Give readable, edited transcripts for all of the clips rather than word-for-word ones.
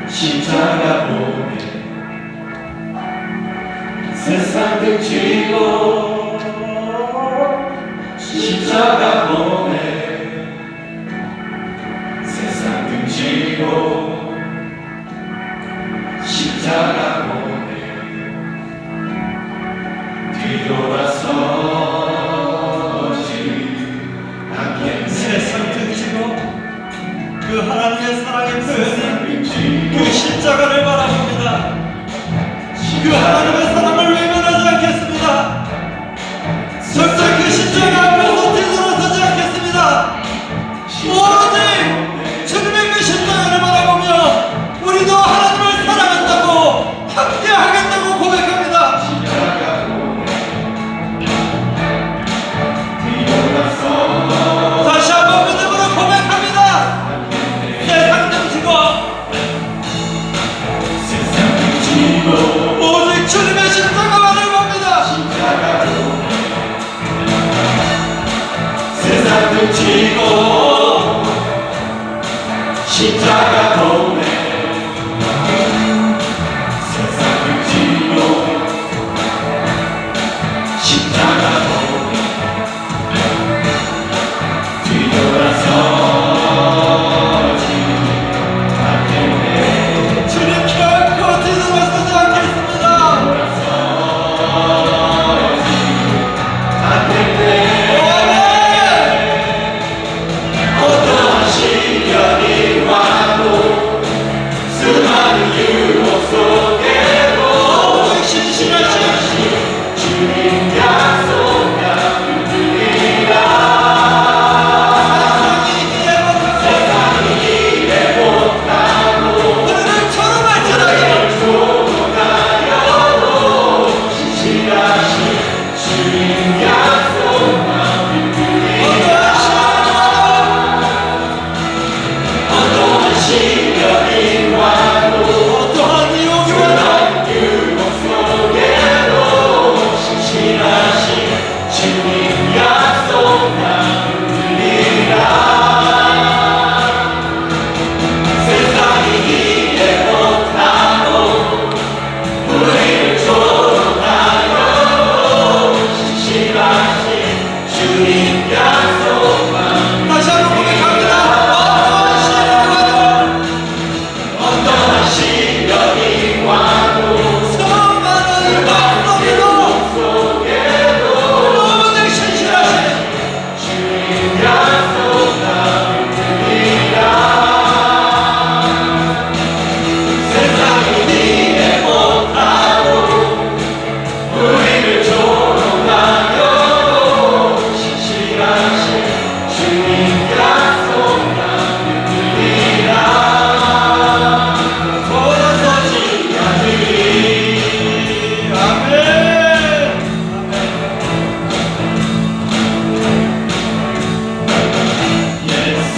십자가 보내 세상 등지고 십자가 보내 세상 등지고 십자가 보내 뒤돌아서지 않겠네. 세상 등지고 그 하나님의 사랑의 표현이 그 십자가를 바라봅니다. 그 하나님의 사랑을 외면하지 않겠습니다. 절대 그 십자가 앞에서 뒤돌아서지 않겠습니다. 오로지 주님의 그 십자가를 바라보며 우리도 하나님을 사랑한다고 함께 하겠다고 고백합니다. 다시 한번 믿음으로 고백합니다. 세상 등지고 오직 주님의 십자가만을 봅니다. 세상 등지고 십자가 보내 세상 등지고 십자가 보내 뒤돌아서지 않겠네. 주님 결코 뒤돌아서지 않겠습니다. 않겠네. 어떠한 시련이 와도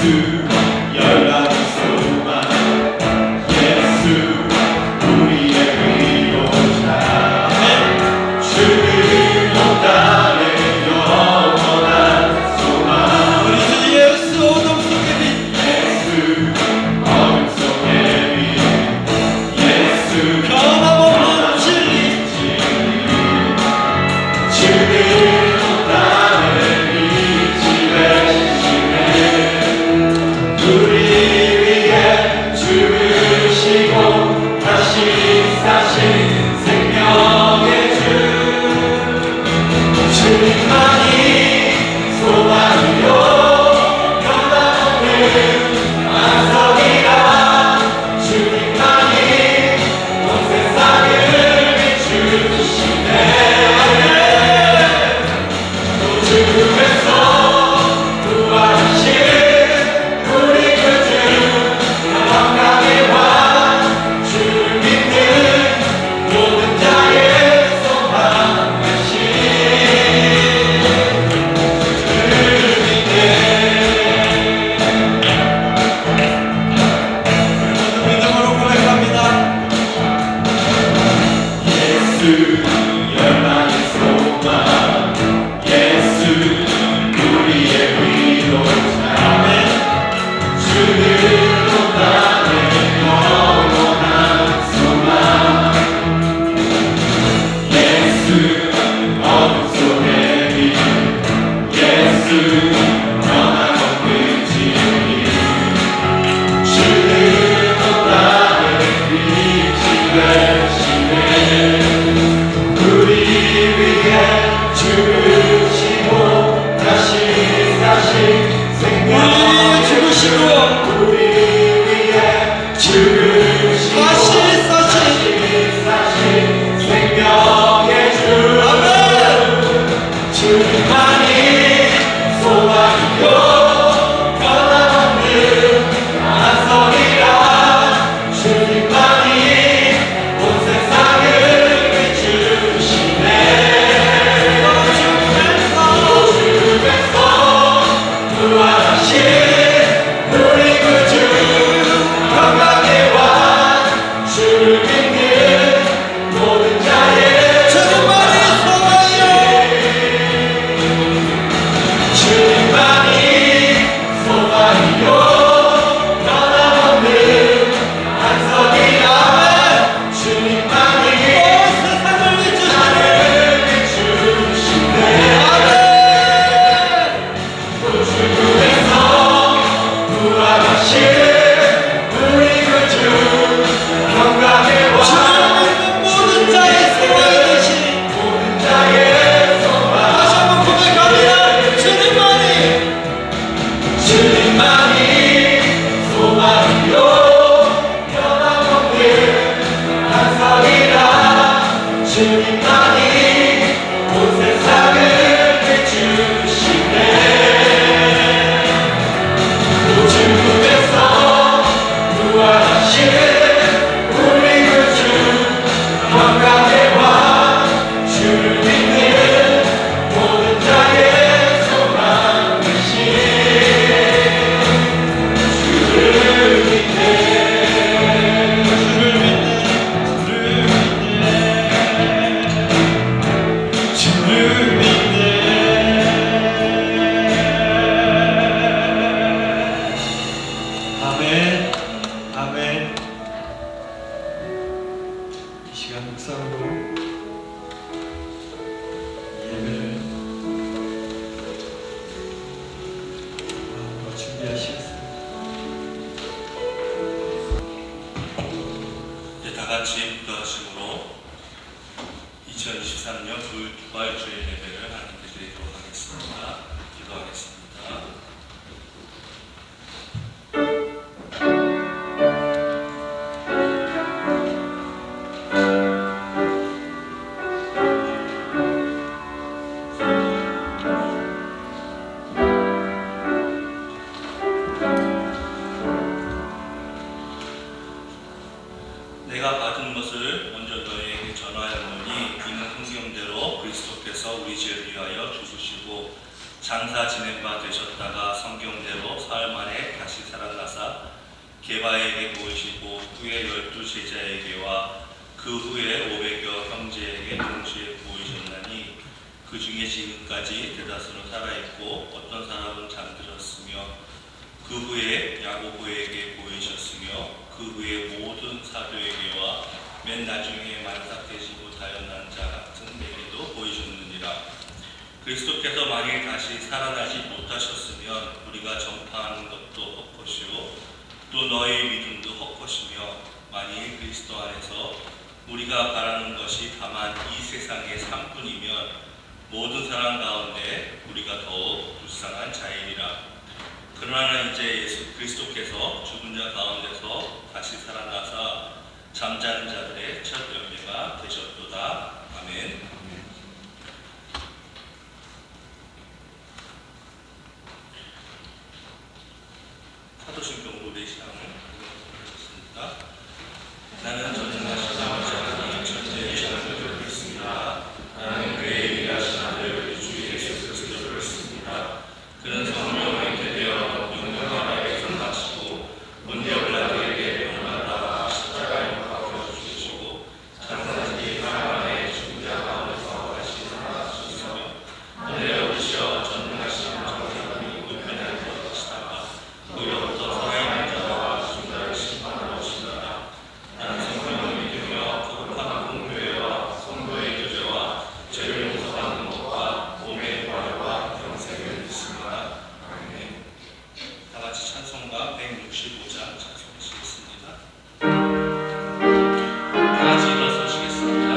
열방의 소망 예수 우리의 위로자 주를 높다는 영원한 소망 우리 주 예수 어둠 속의 빛 예수 어둠 속의 빛 예수 변함없는 진리 주를 높다는 빛이 되시네 우리 위해 죽으시고 다시 사신 생명의 주 주님만이 소망이요 변함없는 안석이라 주님만이 온 세상을 비추시네 또 죽음에서 부활하신 우리 구주 영광의 왕 주를 믿는 모든 자의 소망 되신 주를 믿네 모두 믿음으로 고백합니다. 예수 열방의 소망 예수 우리의 위로자 주를 높다는 영원한 소망 예수 어둠 속의 빛 예수 변함없는 진리 주를 높다는 빛이 되시네 우리 위해 죽으시고 다시 사신 생명의 죽으시고 우리 위해 죽으시고 다시 사신 사신 생명의 주 아멘 주님만이 소망이요 변함없는 안석이라 주님만이 온 세상을 비추시네 죽음에서 부활하신 우리 구주 영광의 왕 주를 믿는 모든 자의 주님만이 소망이요 주님만이 소망이요 변함없는 안석이라 주님만이 온 세상을 비추시네 나를 비추시네 또 죽음에서 부활하신 우리 구주 영광의 왕 주를 믿는 모든 자의 소망이 되신 모든 자의 소망 다시 한번 고백합니다. 주님만이 주님만이 소망이요 변함없는 안석이라 주님만이 온 세상을 비추시네 또 죽음에서 부활하신 우리 구주 영광의 왕 주를 믿는 모든 자의 소망 되신 주를 믿네 주를 믿네 아멘 아멘 이 시간 묵상으로 예배를 마음으로 준비하시겠습니다. 이제 다 같이 기도하심으로 2023년 부활주일 예배를 하나님께 드리도록 하겠습니다. 기도하겠습니다. 내가 받은 것을 먼저 너희에게 전하였노니 이는 성경대로 그리스도께서 우리 죄를 위하여 죽으시고 장사 지낸 바 되셨다가 성경대로 사흘 만에 게바에게 보이시고 후에 12 제자에게와 그 후에 500여 형제에게 동시에 보이셨나니 그 중에 지금까지 대다수는 살아있고 어떤 사람은 잠들었으며 그 후에 야고보에게 보이셨으며 그 후에 모든 사도에게와 맨 나중에 만삭되지 못하였는 자 같은 내게도 보이셨느니라. 그리스도께서 만일 다시 살아나지 못하셨으면 우리가 전파하는 것도 헛것이요 또 너희 믿음도 헛것이며 만일 그리스도 안에서 우리가 바라는 것이 다만 이 세상의 삶뿐이면 모든 사람 가운데 우리가 더욱 불쌍한 자이니라. 그러나 이제 예수 그리스도께서 죽은 자 가운데서 다시 살아나사 잠자는 자들의 첫 열매가 되셨도다. 아멘. 사도신경 노래 시간을 하겠습니다. 나는 전능하신 아버지 천지의 신하를 믿습니다. 나는 그의 위대하신 아들 주 예수 그리스도를 믿습니다. 그는 성령으로 잉태되어 영원한 나라에서 나시고 본디오 빌라도에게 병나다 십자가에 못 박혀 죽으시고 장사지 사람의 죽은 자 가운데서 다시 살아나셨으며 하늘에 오르시어 전능하신 하나님이 우편에 들어가시다가 그로부터 살아있는 자와 죽은 자를 심판하러 오시리라. 나는 성령을 믿으며 거룩한 공교회와 성도의 교제와 죄를 용서받는 것과 몸의 부활과 영생을 믿습니다. 아멘. 다 같이 찬송가 165장 찬송하시겠습니다. 다 같이 일어서시겠습니다.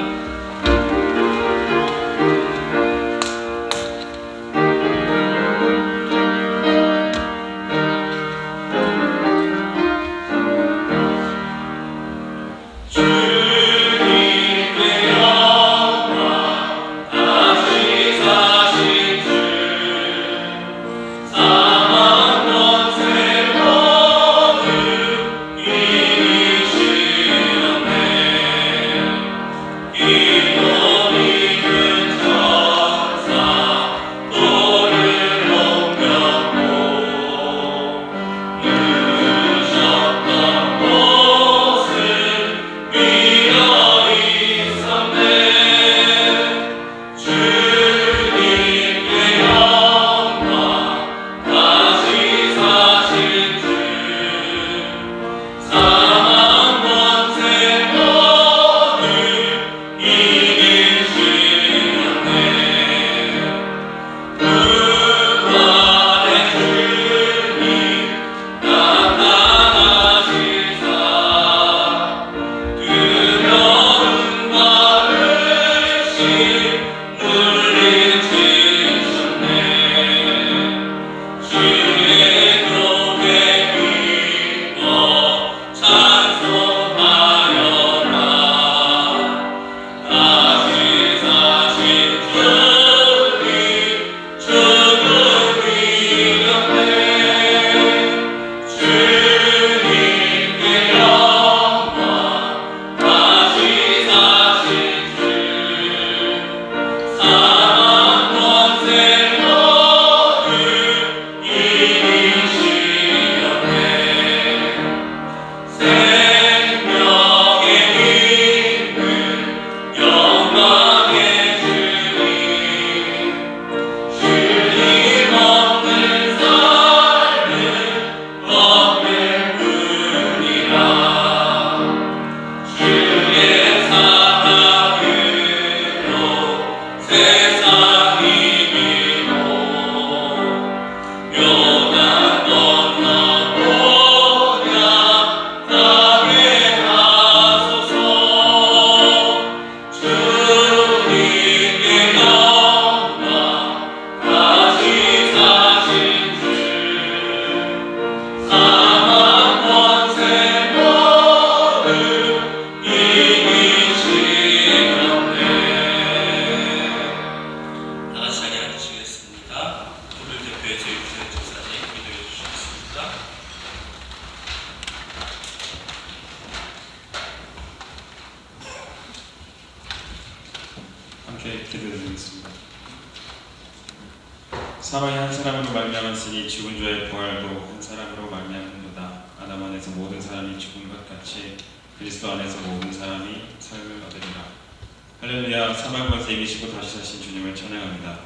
함께 기도드리겠습니다. 사망이 한 사람으로 말미암았으니 죽은 자의 부활도 한 사람으로 말미암는도다. 아담 안에서 안에서 모든 사람이 죽은 것 같이 그리스도 안에서 모든 사람이 삶을 얻으리라. 할렐루야. 사망권에서 이기시고 다시 사신 주님을 찬양합니다.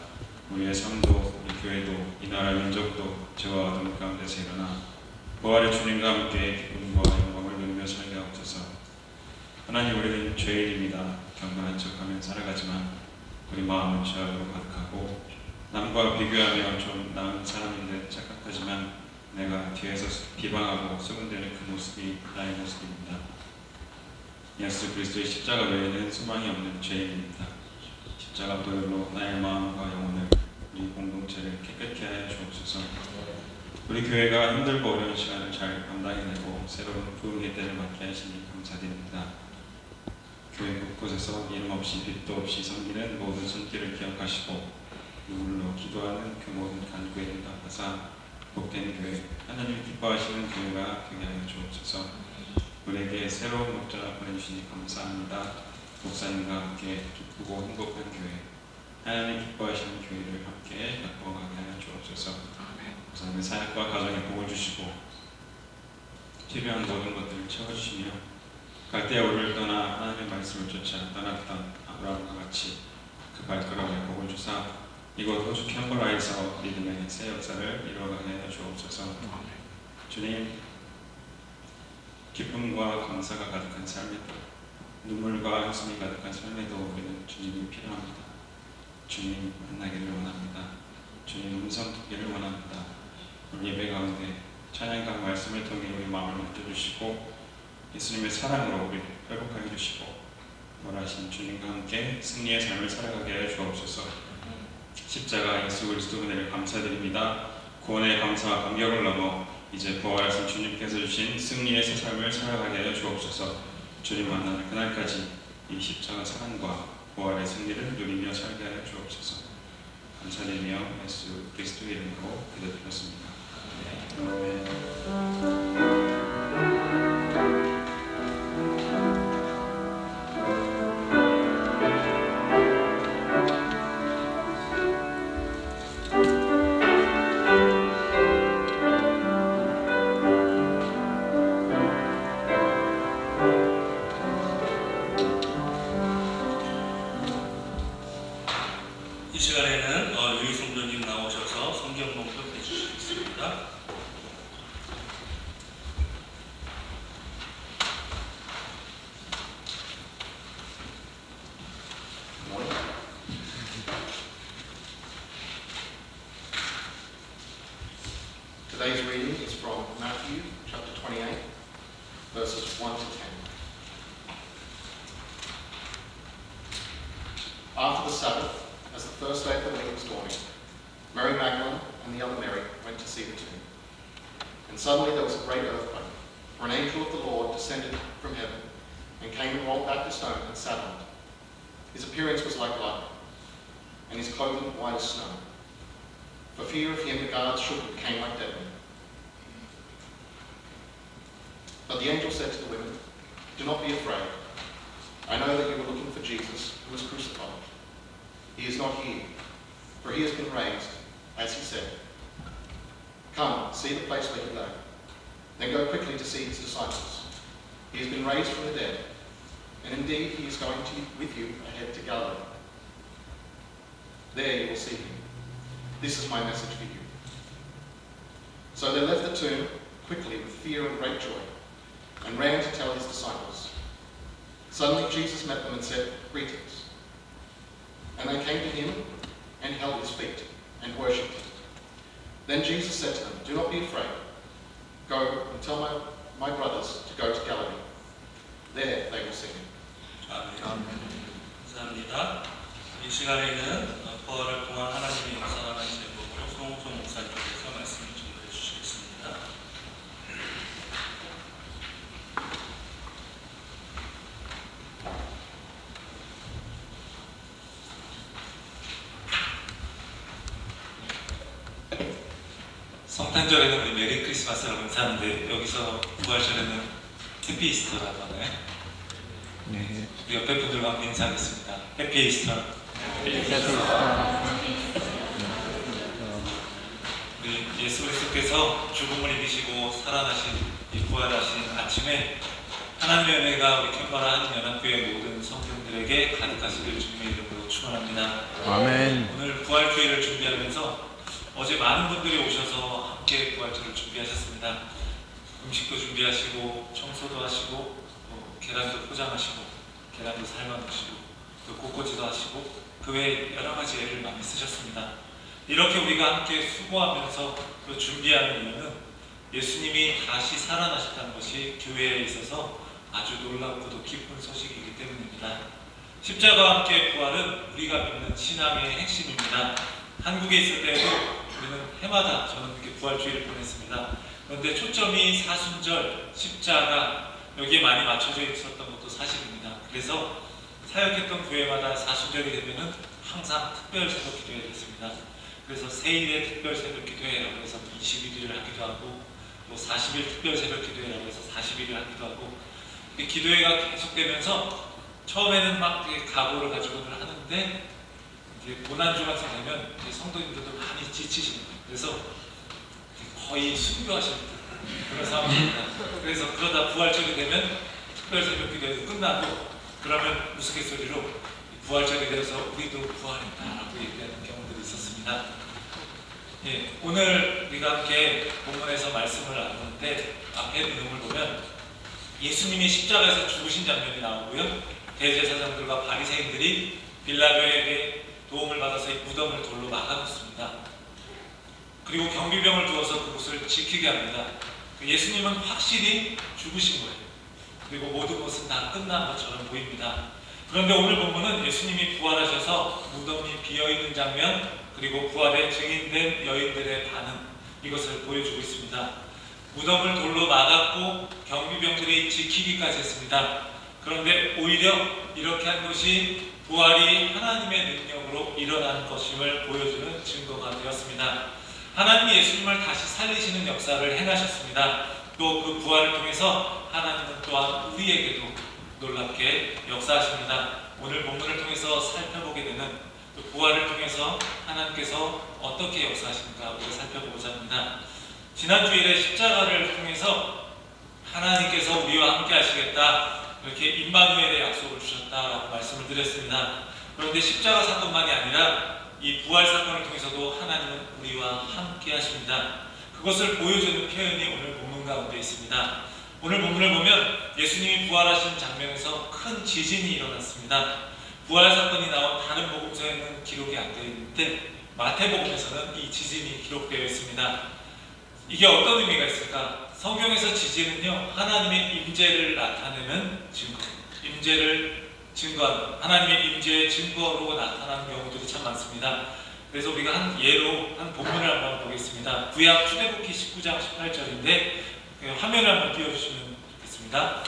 우리의 삶도 우리 교회도 이 나라 민족도 죄와 어둠 가운데서 일어나 부활의 주님과 함께 기쁨과 영광을 누리며 살게 하옵소서. 하나님, 우리는 죄인입니다. 경건한 척하면 살아가지만 우리 마음은 죄악으로 가득하고 남과 비교하며 좀 나은 사람인 듯 착각하지만 내가 뒤에서 비방하고 수군대는 그 모습이 나의 모습입니다. 예수 그리스도의 십자가 외에는 소망이 없는 죄인입니다. 십자가 보혈로 나의 마음과 영혼을 우리 공동체를 깨끗게 하여 주옵소서. 우리 교회가 힘들고 어려운 시간을 잘 감당해내고 새로운 부흥의 때를 맞게 하시니 감사드립니다. 교회 곳곳에서 이름 없이 빛도 없이 섬기는 모든 손길을 기억하시고 눈물로 기도하는 그 모든 간구에 응답하사 복된 교회, 하나님 기뻐하시는 교회가 되게 하여 주옵소서. 우리에게 새로운 목자 보내주시니 감사합니다. 목사님과 함께 기쁘고 행복한 교회, 하나님 기뻐하시는 교회를 함께 바꿔가게 하여 주옵소서. 목사님의 사역과 가정에 복을 주시고 필요한 모든 것들을 채워주시며 갈대아 우리를 떠나 하나님의 말씀을 쫓아 떠났던 아브라함과 같이 그 발걸음에 복을 주사 이곳 호주 캠버라에서 믿음의 새 역사를 이루어가게 하여 주옵소서. 주님, 기쁨과 감사가 가득한 삶에도 눈물과 한숨이 가득한 삶에도 우리는 주님이 필요합니다. 주님 만나기를 원합니다. 주님 음성 듣기를 원합니다. 오늘 예배 가운데 찬양과 말씀을 통해 우리 마음을 만져주시고 예수님의 사랑으로 우리를 회복하게 해주시고 원하신 주님과 함께 승리의 삶을 살아가게 하여 주옵소서. 십자가 예수 그리스도 은혜를 감사드립니다. 구원의 감사와 감격을 넘어 이제 부활하신 주님께서 주신 승리의 새 삶을 살아가게 하여 주옵소서. 주님 만나는 그날까지 이 십자가 사랑과 부활의 승리를 누리며 살게 하여 주옵소서. 감사드리며 예수 그리스도의 이름으로 기도드렸습니다. 이 시간에는 유희 성도님 나오셔서 성경 봉독해 주시겠습니다. Today's reading is from Matthew chapter 28, verses 1 to 10. After the Sabbath, as the first day of the week was dawning, Mary Magdalene and the other Mary went to see the tomb. And suddenly there was a great earthquake, for an angel of the Lord descended from heaven and came and rolled back the stone and sat on it. His appearance was like lightning, and his clothing white as snow. For fear of him, the guards shook and became like dead men. But the angel said to the women, "Do not be afraid. I know that you were looking for Jesus, who was crucified. He is not here, for he has been raised, as he said. Come, see the place where he lay. Then go quickly to see his disciples. He has been raised from the dead, and indeed he is going with you ahead to Galilee. There you will see him. This is my message for you." So they left the tomb quickly with fear and great joy, and ran to tell his disciples. Suddenly Jesus met them and said, "Greetings." And they came to him and held his feet and worshipped him. Then Jesus said to them, "Do not be afraid. Go and tell my brothers to go to Galilee. There they will see him." 아멘. 감사합니다. 이 시간에는 부활을 통한 하나님의 역사라는 제목으로 송홍성 목사님께서 말씀을 전해 주시겠습니다. 성탄절에는 우리 메리 크리스마스라고 인사하는데 여기서 부활절에는 해피 이스터라고 하나요? 네. 우리 옆에 분들과 함께 인사하겠습니다. 해피 이스터. 우리 예수 그리스도 주께서 죽음을 이기시고 살아나신 이 부활하신 아침에 하나님의 은혜가 우리 캠퍼라 한인연합교회 모든 성도들에게 가득하시길 주님의 이름으로 축원합니다. 아멘. 오늘 부활주의를 준비하면서 어제 많은 분들이 오셔서 함께 부활주의를 준비하셨습니다. 음식도 준비하시고 청소도 하시고 또 계란도 포장하시고 계란도 삶아놓으시고 또 꽃꽂이도 하시고 그 외에 여러 가지 애를 많이 쓰셨습니다. 이렇게 우리가 함께 수고하면서 또 준비하는 이유는 예수님이 다시 살아나셨다는 것이 교회에 있어서 아주 놀랍고도 기쁜 소식이기 때문입니다. 십자가와 함께 부활은 우리가 믿는 신앙의 핵심입니다. 한국에 있을 때에도 우리는 해마다 저는 이렇게 부활주의를 보냈습니다. 그런데 초점이 사순절, 십자가 여기에 많이 맞춰져 있었던 것도 사실입니다. 그래서 사역했던 교회마다 사순절이 되면은 항상 특별 새벽 기도회를 했습니다. 그래서 세일의 특별 새벽 기도회라고 해서 21일을 하기도 하고 또 40일 특별 새벽 기도회라고 해서 40일을 하기도 하고 이 기도회가 계속되면서 처음에는 막 각오를 가지고는 하는데 이제 고난주가 되면 성도님들도 많이 지치시는 거예요. 그래서 거의 순교하시는 그런 상황입니다. 그래서 그러다 부활절이 되면 특별 새벽 기도회도 끝나고 그러면 우스갯소리로 부활절이 돼서 우리도 부활했다라고 얘기하는 경우들이 있었습니다. 예, 오늘 우리가 함께 본문에서 말씀을 나누는데 앞에 내용을 보면 예수님이 십자가에서 죽으신 장면이 나오고요. 대제사장들과 바리새인들이 빌라도에게 도움을 받아서 이 무덤을 돌로 막아놓습니다. 그리고 경비병을 두어서 그곳을 지키게 합니다. 예수님은 확실히 죽으신 거예요. 그리고 모든 것은 다 끝난 것처럼 보입니다. 그런데 오늘 본문은 예수님이 부활하셔서 무덤이 비어있는 장면 그리고 부활에 증인된 여인들의 반응 이것을 보여주고 있습니다. 무덤을 돌로 막았고 경비병들이 지키기까지 했습니다. 그런데 오히려 이렇게 한 것이 부활이 하나님의 능력으로 일어난 것임을 보여주는 증거가 되었습니다. 하나님이 예수님을 다시 살리시는 역사를 행하셨습니다. 또 그 부활을 통해서 하나님은 또한 우리에게도 놀랍게 역사하십니다. 오늘 본문을 통해서 살펴보게 되는 또 부활을 통해서 하나님께서 어떻게 역사하시는가 우리가 살펴보고자 합니다. 지난 주일에 십자가를 통해서 하나님께서 우리와 함께 하시겠다 이렇게 임마누엘의 약속을 주셨다라고 말씀을 드렸습니다. 그런데 십자가 사건만이 아니라 이 부활 사건을 통해서도 하나님은 우리와 함께 하십니다. 그것을 보여주는 표현이 오늘 본문 가운데 있습니다. 오늘 본문을 보면 예수님이 부활하신 장면에서 큰 지진이 일어났습니다. 부활 사건이 나온 다른 복음서에는 기록이 안 되어 있는데 마태복음에서는 이 지진이 기록되어 있습니다. 이게 어떤 의미가 있을까? 성경에서 지진은요 하나님의 임재를 나타내는 증거, 임재를 증거하는 하나님의 임재의 증거로 나타나는 경우들이 참 많습니다. 그래서 우리가 한 예로 한 본문을 한번 보겠습니다. 구약 출애굽기 19장 18절인데 화면을 한번 띄워주시면 좋겠습니다.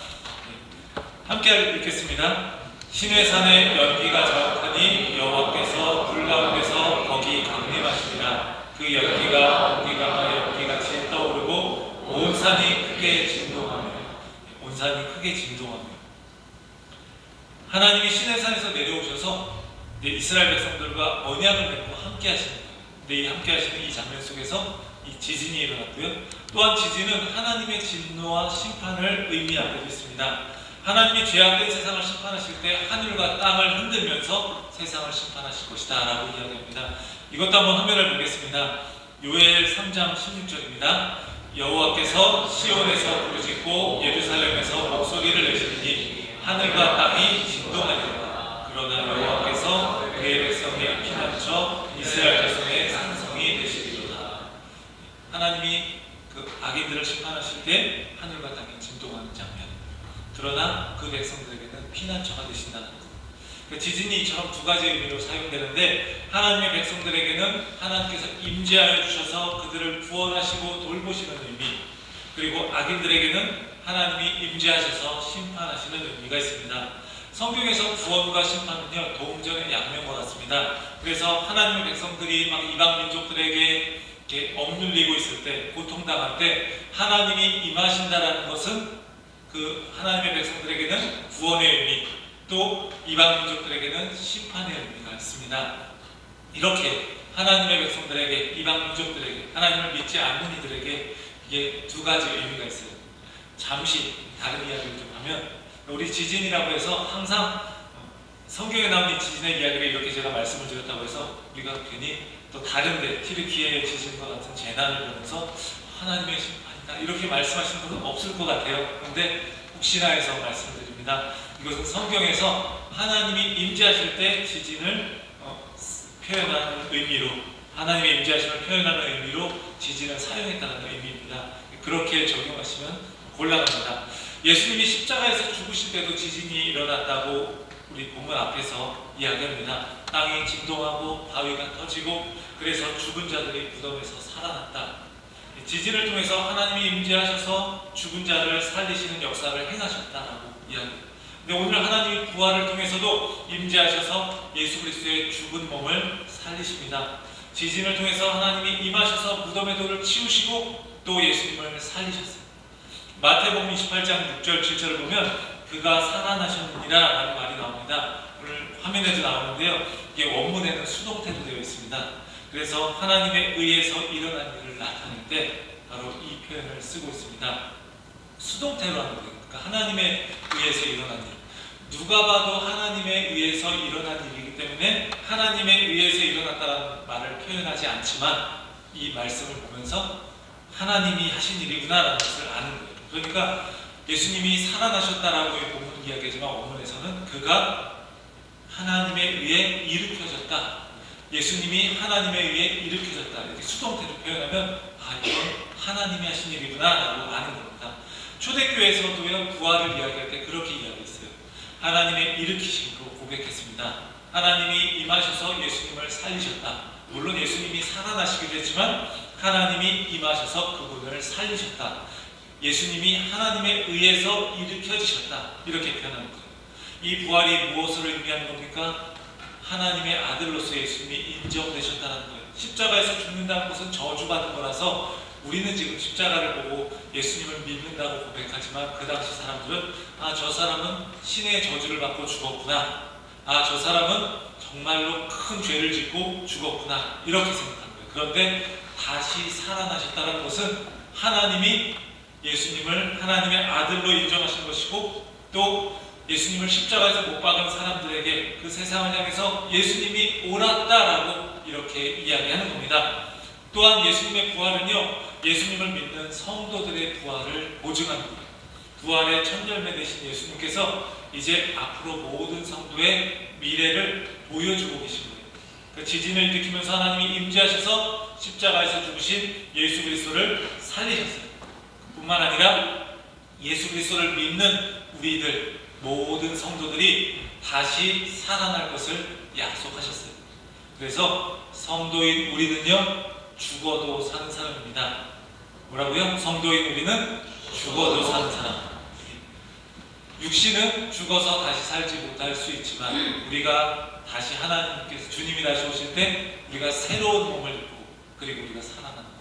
함께 읽겠습니다. 시내산에 연기가 자욱하니 여호와께서 불 가운데서 거기 강림하시니라. 그 연기가 연기같이 떠오르고 온 산이 크게 진동하며 하나님이 시내산에서 내려오셔서 이스라엘 백성들과 언약을 맺고 함께 하시는 거예요. 근데 이 함께 하시는 이 장면 속에서 이 지진이 일어났고요. 또한 지진은 하나님의 진노와 심판을 의미하고 있습니다. 하나님이 죄악된 세상을 심판하실 때 하늘과 땅을 흔들면서 세상을 심판하실 것이다 라고 이야기합니다. 이것도 한번 화면을 보겠습니다. 요엘 3장 16절입니다. 여호와께서 시온에서 부르짖고 예루살렘에서 목소리를 내시니 하늘과 땅이 진동하리라. 그러나 여호와께서 그의 백성의 피난처 이스라엘 자손의 산성이 되시리로다. 하나님이 그 악인들을 심판하실 때 하늘과 땅이 진동하는 장면. 그러나 그 백성들에게는 피난처가 되신다는 것. 그 지진이 이처럼 두 가지 의미로 사용되는데 하나님의 백성들에게는 하나님께서 임재하여 주셔서 그들을 구원하시고 돌보시는 의미, 그리고 악인들에게는 하나님이 임재하셔서 심판하시는 의미가 있습니다. 성경에서 구원과 심판은요 동전의 양면과 같습니다. 그래서 하나님의 백성들이 막 이방 민족들에게 이렇게 억눌리고 있을 때, 고통당할 때 하나님이 임하신다라는 것은 그 하나님의 백성들에게는 구원의 의미, 또 이방 민족들에게는 심판의 의미가 있습니다. 이렇게 하나님의 백성들에게, 이방 민족들에게, 하나님을 믿지 않는 이들에게 이게 두 가지 의미가 있어요. 잠시 다른 이야기를 좀 하면, 우리 지진이라고 해서 항상 성경에 나오는 이 지진의 이야기를 이렇게 제가 말씀을 드렸다고 해서 우리가 괜히 또 다른데 튀르키예의 지진과 같은 재난을 보면서 하나님의 심판이다 이렇게 말씀하시는 분은 없을 것 같아요. 그런데 혹시나 해서 말씀드립니다. 이것은 성경에서 하나님이 임재하실 때 지진을 표현하는 의미로, 하나님의 임재하심을 표현하는 의미로 지진을 사용했다는 의미입니다. 그렇게 적용하시면 곤란합니다. 예수님이 십자가에서 죽으실 때도 지진이 일어났다고 우리 본문 앞에서 이야기합니다. 땅이 진동하고 바위가 터지고 그래서 죽은 자들이 무덤에서 살아났다. 지진을 통해서 하나님이 임재하셔서 죽은 자를 살리시는 역사를 행하셨다라고 이야기합니다. 근데 오늘 하나님이 부활을 통해서도 임재하셔서 예수 그리스도의 죽은 몸을 살리십니다. 지진을 통해서 하나님이 임하셔서 무덤의 돌을 치우시고 또 예수님을 살리셨어요. 마태복음 28장 6절 7절을 보면 그가 살아나셨느니라 라는 말이 나옵니다. 오늘 화면에도 나오는데요. 이게 원문에는 수동태로 되어 있습니다. 그래서 하나님에 의해서 일어난 일을 나타낼 때 바로 이 표현을 쓰고 있습니다. 수동태로 하는 거예요. 그러니까 하나님에 의해서 일어난 일. 누가 봐도 하나님에 의해서 일어난 일이기 때문에 하나님에 의해서 일어났다는 말을 표현하지 않지만 이 말씀을 보면서 하나님이 하신 일이구나라는 것을 아는 거예요. 그러니까 예수님이 살아나셨다라고 본문 이야기하지만 원문에서는 그가 하나님에 의해 일으켜졌다. 예수님이 하나님에 의해 일으켜졌다. 이렇게 수동태로 표현하면 이건 하나님이 하신 일이구나라고 아는 겁니다. 초대교회에서도요 부활을 이야기할 때 그렇게 이야기했어요. 하나님의 일으키심으로 고백했습니다. 하나님이 임하셔서 예수님을 살리셨다. 물론 예수님이 살아나시기도 했지만 하나님이 임하셔서 그분을 살리셨다. 예수님이 하나님에 의해서 일으켜지셨다. 이렇게 표현하는 거예요. 이 부활이 무엇을 의미하는 겁니까? 하나님의 아들로서 예수님이 인정되셨다는 거예요. 십자가에서 죽는다는 것은 저주받은 거라서 우리는 지금 십자가를 보고 예수님을 믿는다고 고백하지만 그 당시 사람들은 저 사람은 신의 저주를 받고 죽었구나. 저 사람은 정말로 큰 죄를 짓고 죽었구나. 이렇게 생각한 거예요. 그런데 다시 살아나셨다는 것은 하나님이 예수님을 하나님의 아들로 인정하신 것이고 또 예수님을 십자가에서 못 박은 사람들에게 그 세상을 향해서 예수님이 옳았다라고 이렇게 이야기하는 겁니다. 또한 예수님의 부활은요 예수님을 믿는 성도들의 부활을 보증하는 거예요. 부활의 첫 열매 되신 예수님께서 이제 앞으로 모든 성도의 미래를 보여주고 계신 거예요. 그 지진을 일으키면서 하나님이 임재하셔서 십자가에서 죽으신 예수 그리스도를 살리셨어요. 뿐만 아니라 예수 그리스도를 믿는 우리들 모든 성도들이 다시 살아날 것을 약속하셨어요. 그래서 성도인 우리는요 죽어도 사는 사람입니다. 뭐라고요? 성도인 우리는 죽어도 사는 사람. 육신은 죽어서 다시 살지 못할 수 있지만 우리가 다시 하나님께서 주님이 다시 오실 때 우리가 새로운 몸을 입고 그리고 우리가 살아나는 거예요.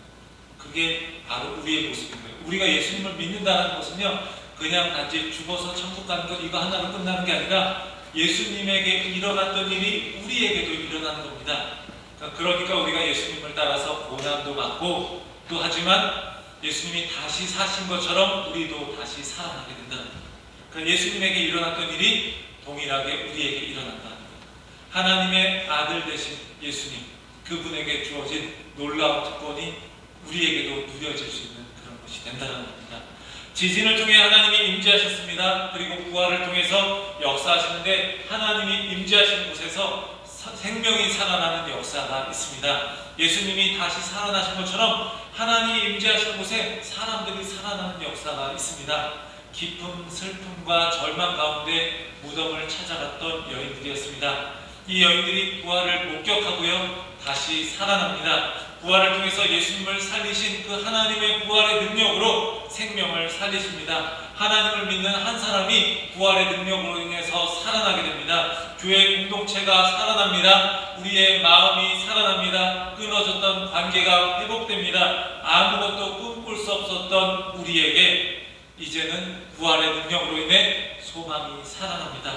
그게 바로 우리의 모습인 거예요. 우리가 예수님을 믿는다는 것은요 그냥 단지 죽어서 천국 가는 것 이거 하나로 끝나는 게 아니라 예수님에게 일어났던 일이 우리에게도 일어나는 겁니다. 그러니까 우리가 예수님을 따라서 고난도 받고 또 하지만 예수님이 다시 사신 것처럼 우리도 다시 살아나게 된다는 거예요. 그러니까 예수님에게 일어났던 일이 동일하게 우리에게 일어난다는 거예요. 하나님의 아들 되신 예수님 그분에게 주어진 놀라운 특권이 우리에게도 누려질 수 있는 그런 것이 된다는 겁니다. 지진을 통해 하나님이 임재하셨습니다. 그리고 부활을 통해서 역사하시는데 하나님이 임재하신 곳에서 생명이 살아나는 역사가 있습니다. 예수님이 다시 살아나신 것처럼 하나님이 임재하신 곳에 사람들이 살아나는 역사가 있습니다. 깊은 슬픔과 절망 가운데 무덤을 찾아갔던 여인들이었습니다. 이 여인들이 부활을 목격하고요 다시 살아납니다. 부활을 통해서 예수님을 살리신 그 하나님의 부활의 능력으로 생명을 살리십니다. 하나님을 믿는 한 사람이 부활의 능력으로 인해서 살아나게 됩니다. 교회 공동체가 살아납니다. 우리의 마음이 살아납니다. 끊어졌던 관계가 회복됩니다. 아무것도 꿈꿀 수 없었던 우리에게 이제는 부활의 능력으로 인해 소망이 살아납니다.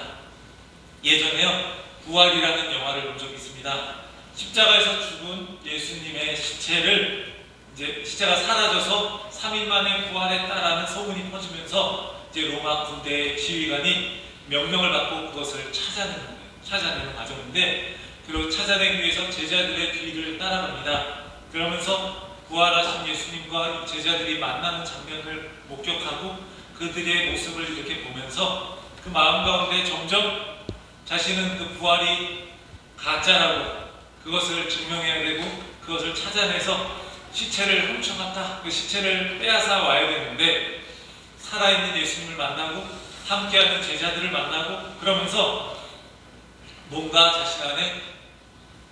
예전에요 부활이라는 영화를 본 적이 있습니다. 십자가에서 죽은 예수님의 시체를 이제 시체가 사라져서 3일 만에 부활했다라는 소문이 퍼지면서 이제 로마 군대 지휘관이 명령을 받고 그것을 찾아내는 과정인데, 그리고 찾아내기 위해서 제자들의 뒤를 따라갑니다. 그러면서 부활하신 예수님과 제자들이 만나는 장면을 목격하고 그들의 모습을 이렇게 보면서 그 마음 가운데 점점 자신은 그 부활이 가짜라고 그것을 증명해야 되고 그것을 찾아내서 시체를 훔쳐갔다, 그 시체를 빼앗아 와야 되는데 살아있는 예수님을 만나고 함께하는 제자들을 만나고 그러면서 뭔가 자신 안에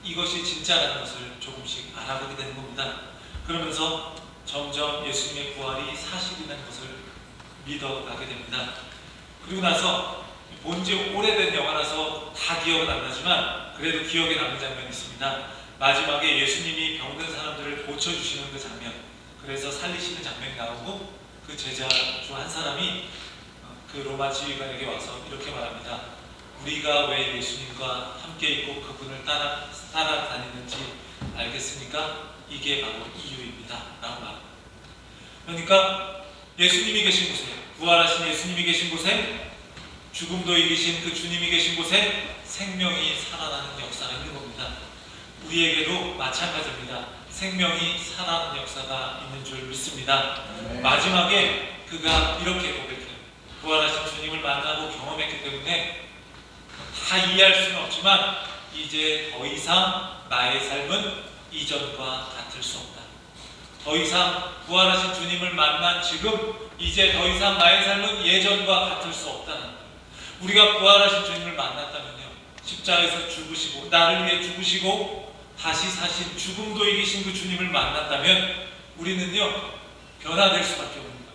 이것이 진짜라는 것을 조금씩 알아보게 되는 겁니다. 그러면서 점점 예수님의 부활이 사실이라는 것을 믿어가게 됩니다. 그리고 나서 본지 오래된 영화라서 다 기억은 안 나지만 그래도 기억에 남는 장면이 있습니다. 마지막에 예수님이 병든 사람들을 고쳐주시는 그 장면, 그래서 살리시는 장면이 나오고 그 제자 중 한 사람이 그 로마 지휘관에게 와서 이렇게 말합니다. 우리가 왜 예수님과 함께 있고 그분을 따라다니는지 알겠습니까? 이게 바로 이유입니다. 라고 말합니다. 그러니까 예수님이 계신 곳에, 부활하신 예수님이 계신 곳에, 죽음도 이기신 그 주님이 계신 곳에 생명이 살아나는 역사가 있는 겁니다. 우리에게도 마찬가지입니다. 생명이 살아나는 역사가 있는 줄 믿습니다. 마지막에 그가 이렇게 고백해요. 부활하신 주님을 만나고 경험했기 때문에 다 이해할 수는 없지만 이제 더 이상 나의 삶은 이전과 같을 수 없다. 더 이상 부활하신 주님을 만난 지금 이제 더 이상 나의 삶은 예전과 같을 수 없다는 거예요. 우리가 부활하신 주님을 만났다면요, 십자가에서 죽으시고 나를 위해 죽으시고 다시 사신 죽음도 이기신 그 주님을 만났다면 우리는요 변화될 수밖에 없는 거예요.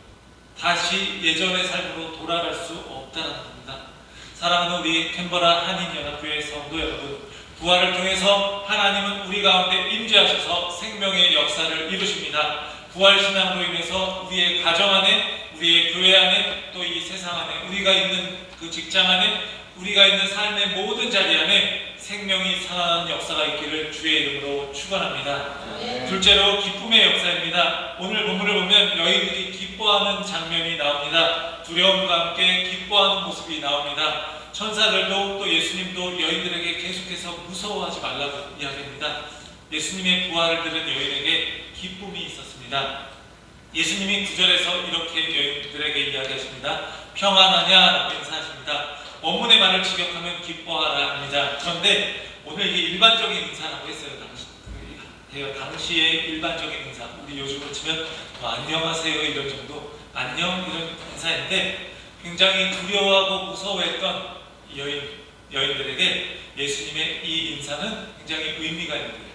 다시 예전의 삶으로 돌아갈 수 없다는 겁니다. 사랑하는 우리 캔버라 한인연합교회 성도 여러분, 부활을 통해서 하나님은 우리 가운데 임재하셔서 생명의 역사를 이루십니다. 부활신앙으로 인해서 우리의 가정 안에, 우리의 교회 안에, 또 이 세상 안에, 우리가 있는 그 직장 안에, 우리가 있는 삶의 모든 자리 안에 생명이 살아나는 역사가 있기를 주의 이름으로 축원합니다. 둘째로 기쁨의 역사입니다. 오늘 본문을 보면 여인들이 기뻐하는 장면이 나옵니다. 두려움과 함께 기뻐하는 모습이 나옵니다. 천사들도 또 예수님도 여인들에게 계속해서 무서워하지 말라고 이야기합니다. 예수님의 부활을 들은 여인에게 기쁨이 있었습니다. 예수님이 9절에서 이렇게 여인들에게 이야기하십니다. 평안하냐라고 인사하십니다. 원문의 말을 직역하면 기뻐하라 합니다. 그런데 오늘 이게 일반적인 인사라고 했어요. 당시의 일반적인 인사, 우리 요즘으로 치면 안녕하세요 이런 정도, 안녕 이런 인사인데 굉장히 두려워하고 무서워했던 여인들에게 예수님의 이 인사는 굉장히 의미가 있는 거예요.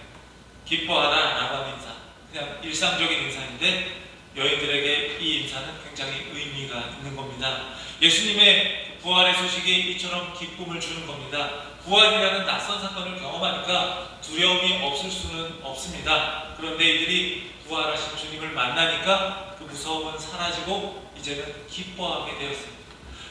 기뻐하라 라고 하는 인사, 그냥 일상적인 인사인데 여인들에게 이 인사는 굉장히 의미가 있는 겁니다. 예수님의 부활의 소식이 이처럼 기쁨을 주는 겁니다. 부활이라는 낯선 사건을 경험하니까 두려움이 없을 수는 없습니다. 그런데 이들이 부활하신 주님을 만나니까 그 무서움은 사라지고 이제는 기뻐하게 되었습니다.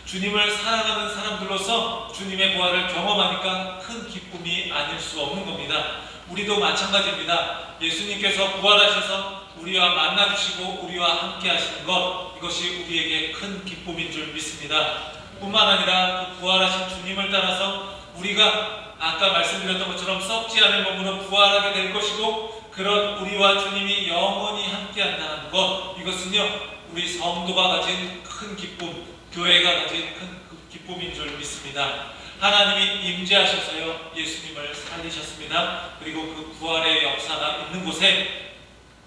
주님을 사랑하는 사람들로서 주님의 부활을 경험하니까 큰 기쁨이 아닐 수 없는 겁니다. 우리도 마찬가지입니다. 예수님께서 부활하셔서 우리와 만나주시고 우리와 함께 하시는 것, 이것이 우리에게 큰 기쁨인 줄 믿습니다. 뿐만 아니라 그 부활하신 주님을 따라서 우리가 아까 말씀드렸던 것처럼 썩지 않을 몸으로 부활하게 될 것이고, 그런 우리와 주님이 영원히 함께 한다는 것, 이것은요 우리 성도가 가진 큰 기쁨, 교회가 가진 큰 기쁨인 줄 믿습니다. 하나님이 임재하셔서요 예수님을 살리셨습니다. 그리고 그 부활의 역사가 있는 곳에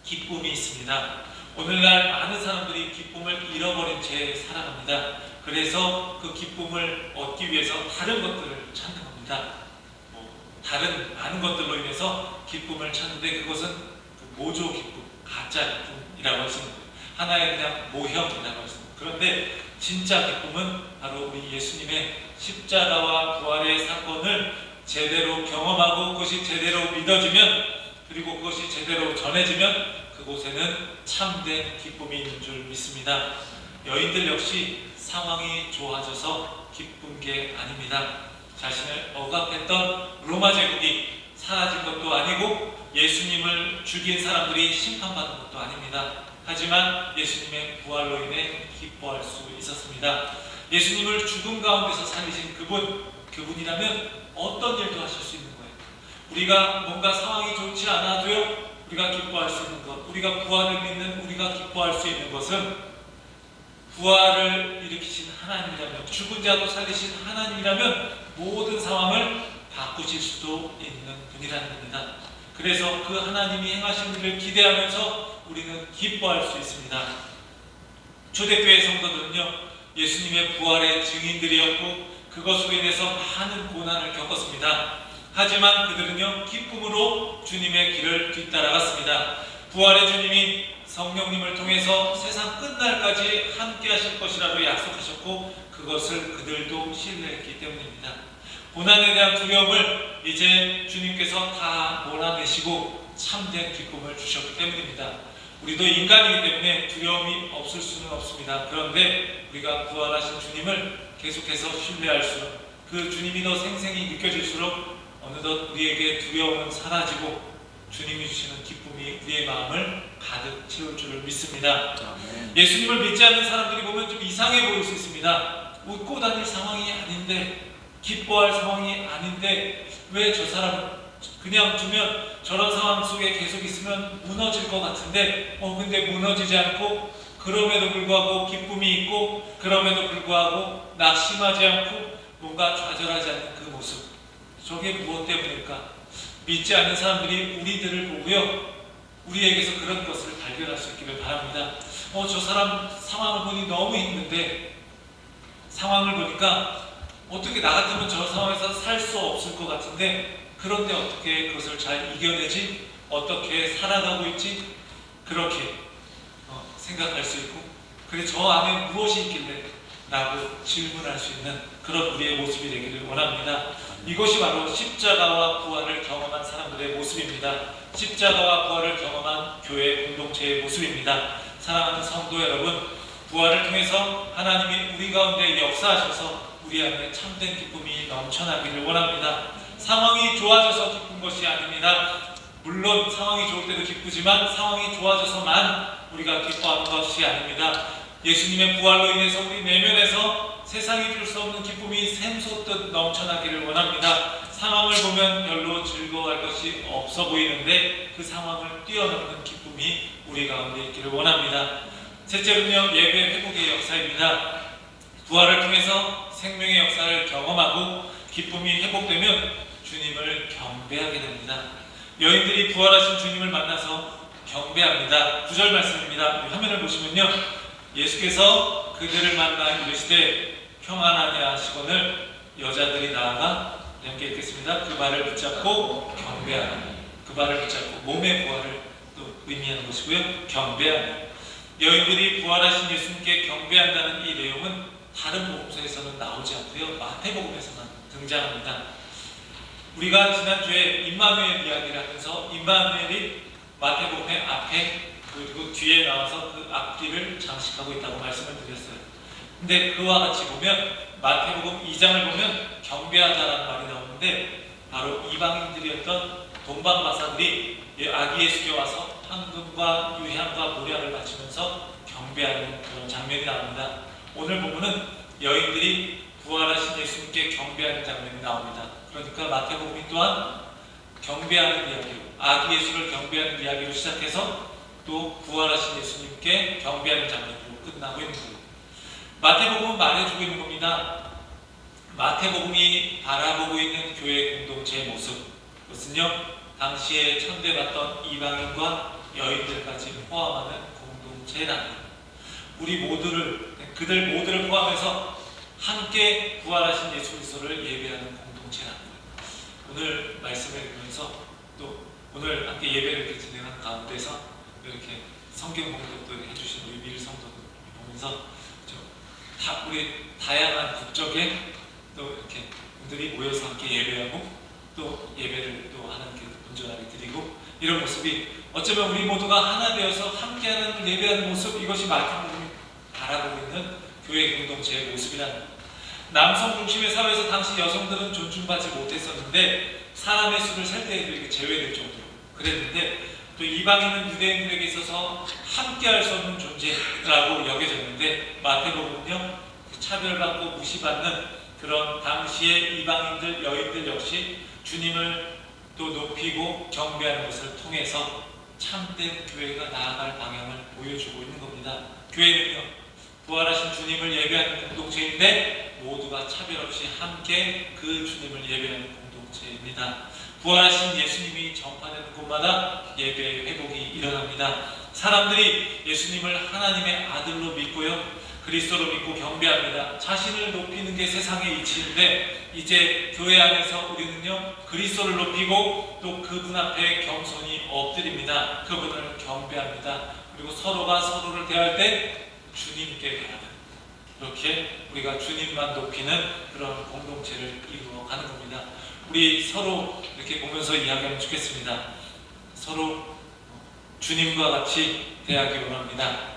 기쁨이 있습니다. 오늘날 많은 사람들이 기쁨을 잃어버린 채 살아갑니다. 그래서 그 기쁨을 얻기 위해서 다른 것들을 찾는 겁니다. 다른 많은 것들로 인해서 기쁨을 찾는데 그것은 그 모조 기쁨, 가짜 기쁨이라고 할 수 있는 거예요. 하나의 그냥 모형이라고 할 수 있는 거예요. 그런데 진짜 기쁨은 바로 우리 예수님의 십자가와 부활의 사건을 제대로 경험하고 그것이 제대로 믿어지면, 그리고 그것이 제대로 전해지면 그곳에는 참된 기쁨이 있는 줄 믿습니다. 여인들 역시 상황이 좋아져서 기쁜 게 아닙니다. 자신을 억압했던 로마 제국이 사라진 것도 아니고 예수님을 죽인 사람들이 심판받은 것도 아닙니다. 하지만 예수님의 부활로 인해 기뻐할 수 있었습니다. 예수님을 죽음 가운데서 살리신 그분이라면 어떤 일도 하실 수 있는 거예요. 우리가 뭔가 상황이 좋지 않아도요, 우리가 기뻐할 수 있는 것, 우리가 부활을 믿는 우리가 기뻐할 수 있는 것은 부활을 일으키신 하나님이라면, 죽은 자도 살리신 하나님이라면 모든 상황을 바꾸실 수도 있는 분이라는 겁니다. 그래서 그 하나님이 행하신 일을 기대하면서 우리는 기뻐할 수 있습니다. 초대교회 성도들은요, 예수님의 부활의 증인들이었고 그것으로 인해서 많은 고난을 겪었습니다. 하지만 그들은요, 기쁨으로 주님의 길을 뒤따라갔습니다. 부활의 주님이 성령님을 통해서 세상 끝날까지 함께 하실 것이라고 약속하셨고 그것을 그들도 신뢰했기 때문입니다. 고난에 대한 두려움을 이제 주님께서 다 몰아내시고 참된 기쁨을 주셨기 때문입니다. 우리도 인간이기 때문에 두려움이 없을 수는 없습니다. 그런데 우리가 부활하신 주님을 계속해서 신뢰할수록 그 주님이 더 생생히 느껴질수록 어느덧 우리에게 두려움은 사라지고 주님이 주시는 기쁨이 우리의 마음을 가득 채울 줄을 믿습니다. 예수님을 믿지 않는 사람들이 보면 좀 이상해 보일 수 있습니다. 웃고 다닐 상황이 아닌데, 기뻐할 상황이 아닌데 왜 저 사람을 그냥 두면 저런 상황 속에 계속 있으면 무너질 것 같은데 근데 무너지지 않고 그럼에도 불구하고 기쁨이 있고 그럼에도 불구하고 낙심하지 않고 뭔가 좌절하지 않는 그 모습, 저게 무엇 때문일까? 믿지 않는 사람들이 우리들을 보고요, 우리에게서 그런 것을 발견할 수 있기를 바랍니다. 저 사람 상황을 보니 너무 힘든데, 상황을 보니까 어떻게 나 같으면 저 상황에서 살 수 없을 것 같은데 그런데 어떻게 그것을 잘 이겨내지? 어떻게 살아가고 있지? 그렇게 생각할 수 있고, 그래 저 안에 무엇이 있길래? 라고 질문할 수 있는 그런 우리의 모습이 되기를 원합니다. 이것이 바로 십자가와 부활을 경험한 사람들의 모습입니다. 십자가와 부활을 경험한 교회 공동체의 모습입니다. 사랑하는 성도 여러분, 부활을 통해서 하나님이 우리 가운데 역사하셔서 우리 안에 참된 기쁨이 넘쳐나기를 원합니다. 상황이 좋아져서 기쁜 것이 아닙니다. 물론 상황이 좋을 때도 기쁘지만 상황이 좋아져서만 우리가 기뻐하는 것이 아닙니다. 예수님의 부활로 인해서 우리 내면에서 세상이 줄 수 없는 기쁨이 샘솟듯 넘쳐나기를 원합니다. 상황을 보면 별로 즐거워할 것이 없어 보이는데 그 상황을 뛰어넘는 기쁨이 우리 가운데 있기를 원합니다. 셋째는요, 예배 회복의 역사입니다. 부활을 통해서 생명의 역사를 경험하고 기쁨이 회복되면 주님을 경배하게 됩니다. 여인들이 부활하신 주님을 만나서 경배합니다. 9절 말씀입니다. 화면을 보시면요, 예수께서 그들을 만나 이르시되 평안하냐 하시거늘 여자들이 나아가 함께 읽겠습니다. 그 발을 붙잡고 경배하니, 그 발을 붙잡고 몸의 부활을 또 의미하는 것이고요, 경배하니. 여인들이 부활하신 예수님께 경배한다는 이 내용은 다른 복음서에서는 나오지 않고요, 마태복음에서만 등장합니다. 우리가 지난주에 임마누엘 이야기를 하면서 임마누엘이 마태복음의 앞에 그리고 뒤에 나와서 그 앞뒤를 장식하고 있다고 말씀을 드렸어요. 근데 그와 같이 보면 마태복음 2장을 보면 경배하자라는 말이 나오는데 바로 이방인들이었던 동방마사들이 아기 예수께 와서 황금과 유향과 모략을 바치면서 경배하는 그런 장면이 나옵니다. 오늘 보면은 여인들이 부활하신 예수님께 경배하는 장면이 나옵니다. 그러니까 마태복음이 또한 경배하는 이야기로, 아기 예수를 경배하는 이야기로 시작해서 또 부활하신 예수님께 경배하는 장면으로 끝나고 있는 거예요. 마태복음은 말해주고 있는 겁니다. 마태복음이 바라보고 있는 교회 공동체의 모습, 그것은요, 당시에 천대받던 이방인과 여인들까지 포함하는 공동체라는 거예요. 우리 모두를, 그들 모두를 포함해서 함께 부활하신 예수 그리스도를 예배하는 공동체라는 거예요. 오늘 말씀을 읽으면서 또 오늘 함께 예배를 이렇게 진행하는 가운데서 이렇게 성경 공독도 해주신 우리 미일 성도들 보면서 우리 다양한 국적의 또 이렇게 분들이 모여서 함께 예배하고 또 예배를 또 하나님께 온전하게 드리고 이런 모습이 어쩌면 우리 모두가 하나 되어서 함께하는 예배하는 모습, 이것이 마태복음이 바라보고 있는 교회 공동체의 모습이라는 거예요. 남성 중심의 사회에서 당시 여성들은 존중받지 못했었는데 사람의 수를 셀 때에도 이게 제외될 정도로 그랬는데, 또 이방인은 유대인들에게 있어서 함께할 수 없는 존재라고 여겨졌는데, 마태복음은요 차별받고 무시받는 그런 당시의 이방인들, 여인들 역시 주님을 또 높이고 경배하는 것을 통해서 참된 교회가 나아갈 방향을 보여주고 있는 겁니다. 교회는요 부활하신 주님을 예배하는 공동체인데 모두가 차별 없이 함께 그 주님을 예배하는 공동체입니다. 부활하신 예수님이 전파되는 곳마다 예배의 회복이 일어납니다. 사람들이 예수님을 하나님의 아들로 믿고요, 그리스도로 믿고 경배합니다. 자신을 높이는 게 세상의 이치인데, 이제 교회 안에서 우리는요 그리스도를 높이고 또 그분 앞에 겸손히 엎드립니다. 그분을 경배합니다. 그리고 서로가 서로를 대할 때 주님께 대하는, 이렇게 우리가 주님만 높이는 그런 공동체를 이루어가는 겁니다. 우리 서로 이렇게 보면서 이야기하면 좋겠습니다. 서로 주님과 같이 대하기 원합니다.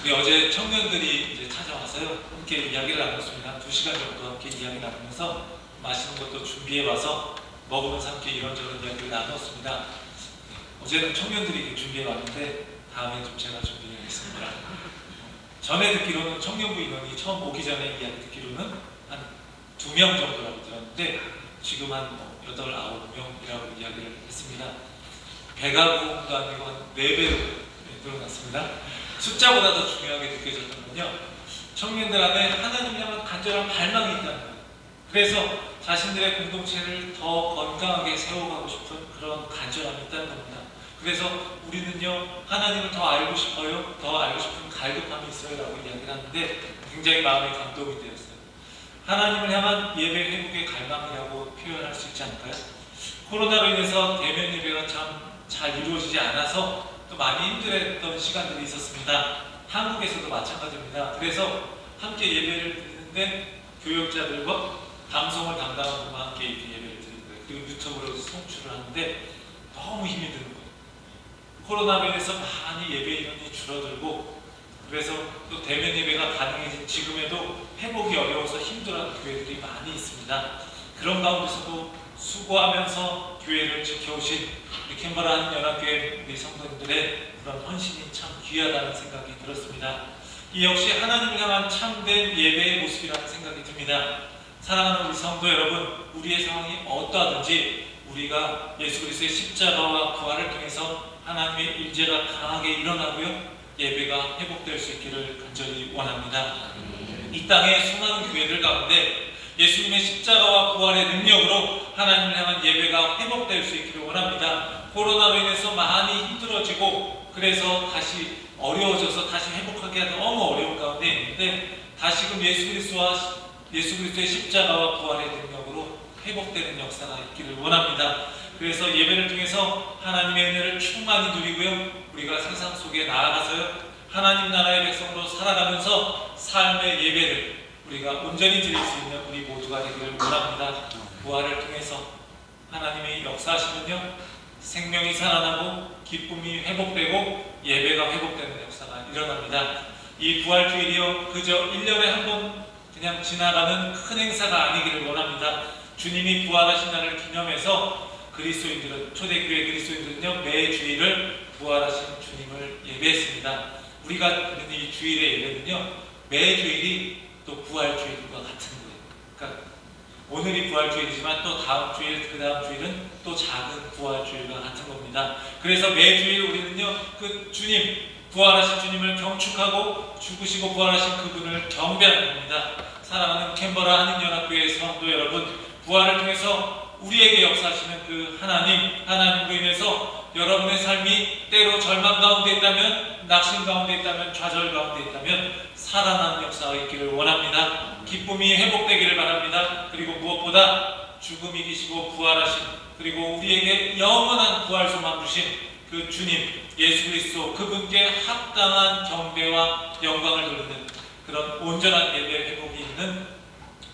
우리 어제 청년들이 이제 찾아와서요 함께 이야기를 나눴습니다. 2시간 정도 함께 이야기 나누면서 맛있는 것도 준비해와서 먹으면서 함께 이런저런 이야기를 나눴습니다. 어제는 청년들이 준비해 왔는데 다음에 좀 제가 준비하겠습니다. 전에 듣기로는 청년부 인원이 처음 오기 전에 이야기 듣기로는 한 2명 정도라고 들었는데 지금 한 8, 9명이라고 이야기를 했습니다. 배가 부은 거 아니고 한 4배로 늘어났습니다. 숫자보다 더 중요하게 느껴졌던 건요, 청년들 안에 하나님을 향한 간절한 발망이 있다는 거예요. 그래서 자신들의 공동체를 더 건강하게 세워가고 싶은 그런 간절함이 있다는 겁니다. 그래서 우리는요 하나님을 더 알고 싶어요, 더 알고 싶은 갈급함이 있어요 라고 이야기를 하는데 굉장히 마음에 감동이 되었어요. 하나님을 향한 예배 회복의 갈망이라고 표현할 수 있지 않을까요? 코로나로 인해서 대면 예배가 참 잘 이루어지지 않아서 또 많이 힘들었던 시간들이 있었습니다. 한국에서도 마찬가지입니다. 그래서 함께 예배를 드리는데 교역자들과 방송을 담당하는 분과 함께 이렇게 예배를 드리는 거예요. 그리고 유튜브로 송출을 하는데 너무 힘이 드는 거예요. 코로나로 인해서 많이 예배 인원이 줄어들고, 그래서 또 대면 예배가 가능해진 지금에도 회복이 어려워서 힘들어하는 교회들이 많이 있습니다. 그런 가운데서도 수고하면서 교회를 지켜오신 우리 캔버라 한인연합교회 우리 성도님들의 그런 헌신이 참 귀하다는 생각이 들었습니다. 이 역시 하나님을 향한 참된 예배의 모습이라는 생각이 듭니다. 사랑하는 우리 성도 여러분, 우리의 상황이 어떠하든지 우리가 예수 그리스도의 십자가와 부활을 통해서 하나님의 임재가 강하게 일어나고요, 예배가 회복될 수 있기를 간절히 원합니다. 이 땅의 수많은 교회들 가운데 예수님의 십자가와 부활의 능력으로 하나님을 향한 예배가 회복될 수 있기를 원합니다. 코로나로 인해서 많이 힘들어지고 그래서 다시 어려워져서 다시 회복하기가 너무 어려운 가운데 있는데, 다시금 예수 그리스도의 십자가와 부활의 능력으로 회복되는 역사가 있기를 원합니다. 그래서 예배를 통해서 하나님의 은혜를 충만히 누리고요, 우리가 세상 속에 나아가서요 하나님 나라의 백성으로 살아가면서 삶의 예배를 우리가 온전히 드릴 수 있는 우리 모두가 되기를 원합니다. 부활을 통해서 하나님의 역사하시면요 생명이 살아나고 기쁨이 회복되고 예배가 회복되는 역사가 일어납니다. 이 부활주일이요 그저 1년에 한 번 그냥 지나가는 큰 행사가 아니기를 원합니다. 주님이 부활하신 날을 기념해서 그리스도인들은, 초대교회 그리스도인들은요 매 주일을 부활하신 주님을 예배했습니다. 우리가 드리는 이 주일의 예배는요 매 주일이 또 부활주일과 같은 거예요. 그러니까 오늘이 부활주일이지만 또 다음 주일, 그 다음 주일은 또 작은 부활주일과 같은 겁니다. 그래서 매주일 우리는요 그 주님, 부활하신 주님을 경축하고 죽으시고 부활하신 그분을 경배하는 겁니다. 사랑하는 캔버라 한인연합교회 성도 여러분, 부활을 통해서 우리에게 역사하시는 그 하나님으로 인해서 여러분의 삶이 때로 절망 가운데 있다면, 낙심 가운데 있다면, 좌절 가운데 있다면 살아나는 역사가 있기를 원합니다. 기쁨이 회복되기를 바랍니다. 그리고 무엇보다 죽음 이기시고 부활하신, 그리고 우리에게 영원한 부활 소망 주신 그 주님 예수 그리스도, 그분께 합당한 경배와 영광을 돌리는 그런 온전한 예배 회복이 있는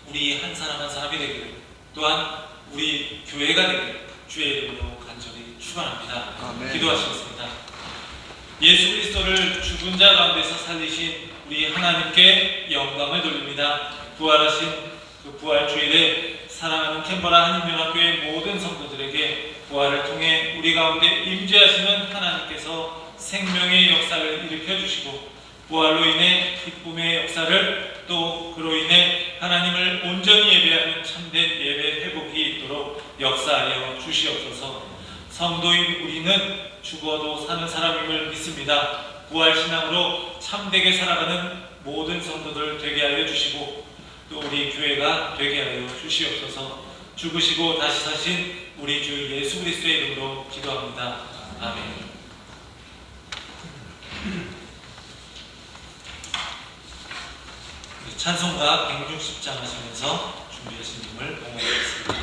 우리 한 사람 한 사람이 되기를, 또한 우리 교회가 되기를 주의 이름으로 간절히 축원합니다. 기도하시겠습니다. 예수 그리스도를 죽은 자 가운데서 살리신 우리 하나님께 영광을 돌립니다. 부활하신 그 부활 주일에 사랑하는 캔버라 한인연합교회 모든 성도들에게 부활을 통해 우리 가운데 임재하시는 하나님께서 생명의 역사를 일으켜 주시고 부활로 인해 기쁨의 역사를 또 그로 인해 하나님을 온전히 예배하는 참된 예배 회복이 있도록 역사하여 주시옵소서. 성도인 우리는 죽어도 사는 사람임을 믿습니다. 부활신앙으로 참되게 살아가는 모든 성도들 되게 하여 주시고 또 우리 교회가 되게 하여 주시옵소서. 죽으시고 다시 사신 우리 주 예수 그리스도의 이름으로 기도합니다. 아멘. 찬송가 160장 하시면서 준비하신 님을 봉헌하겠습니다.